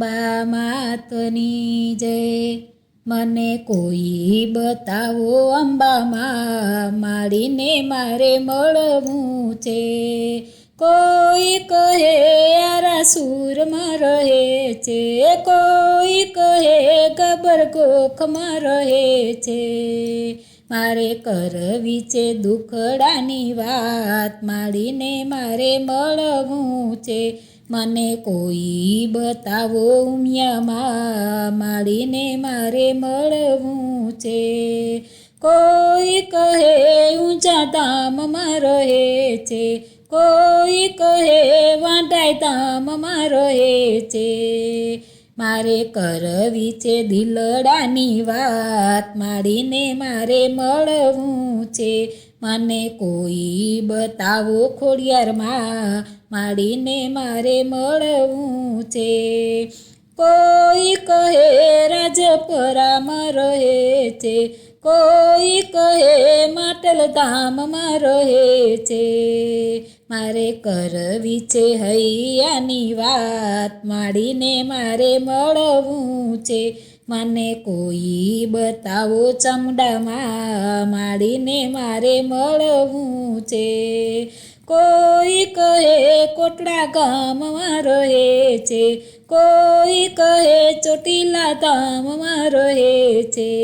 અંબા માતની જય। મને કોઈ બતાવો અંબામાં, માળીને મારે મળવું છે। કોઈ કહે આરાસુરમાં રહે છે, કોઈ કહે ગબર ગોખમાં રહે છે। મારે કરવી છે દુખડાની વાત, માળીને મારે મળવું છે। મને કોઈ બતાવો ઉમિયામાં, માળીને મારે મળવું છે। કોઈ કહે ઊંચા ધામમાં રહે છે, કોઈ કહે વાંઢાઈ ધામમાં રહે છે। મારે કરવી છે દિલડાની વાત, માળીને મારે મળવું છે। મને કોઈ બતાવો ખોડિયારમાં, માળીને મારે મળવું છે। કોઈ કહે રાજપરામાં રહે છે, કોઈ કહે માટલ ધામમાં રહે છે। મારે કરવી છે હૈયાની વાત, માળીને મારે મળવું છે। મને કોઈ બતાવો ચામુંડામાં, માળીને મારે મળવું છે। કોઈ કહે કોટડા ગામમાં રહે છે, કોઈ કહે ચોટીલા ધામમાં રહે છે।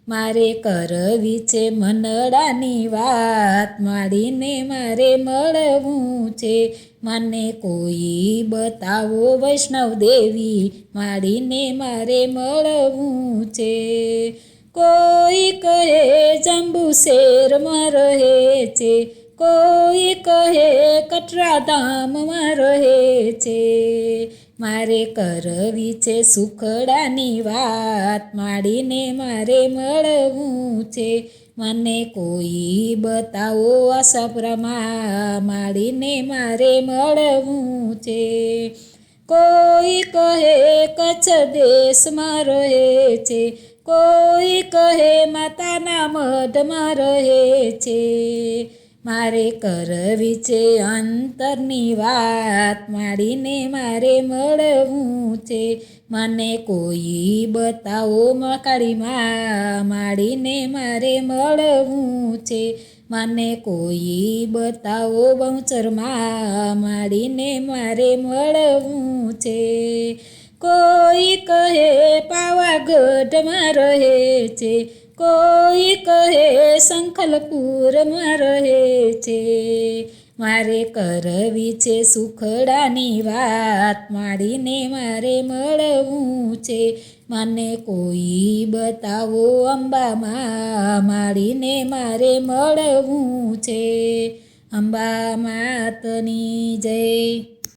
મારે કરવી છે મનડાની વાત, માળીને મારે મળવું છે। મને કોઈ બતાવો વૈષ્ણવ દેવી, માળીને મારે મળવું છે। કોઈ કહે જંબુસેરમાં રહે છે, કોઈ કહે કટરા ધામમાં રહે છે। મારે કરવી છે સુખડાની વાત, માળીને મારે મળવું છે। મને કોઈ બતાવો આશાપુરામાં, માળીને મારે મળવું છે। કોઈ કહે કચ્છ દેશમાં રહે છે, કોઈ કહે માતાના મઢમાં રહે છે। મારે કરવી છે અંતરની વાત, માળીને મારે મળવું છે। મને કોઈ બતાવો મકાળીમાં, માળીને મારે મળવું છે। મને કોઈ બતાવો બહુચરમાં, માળીને મારે મળવું છે। કોઈ કહે પાવાગઢમાં રહે છે, કોઈ કહે સંખલપુરમાં રહે છે। મારે કરવી છે સુખડાની વાત, માળીને મારે મળવું છે। મને કોઈ બતાવો અંબામાં, માળીને મારે મળવું છે। અંબા માતની જય।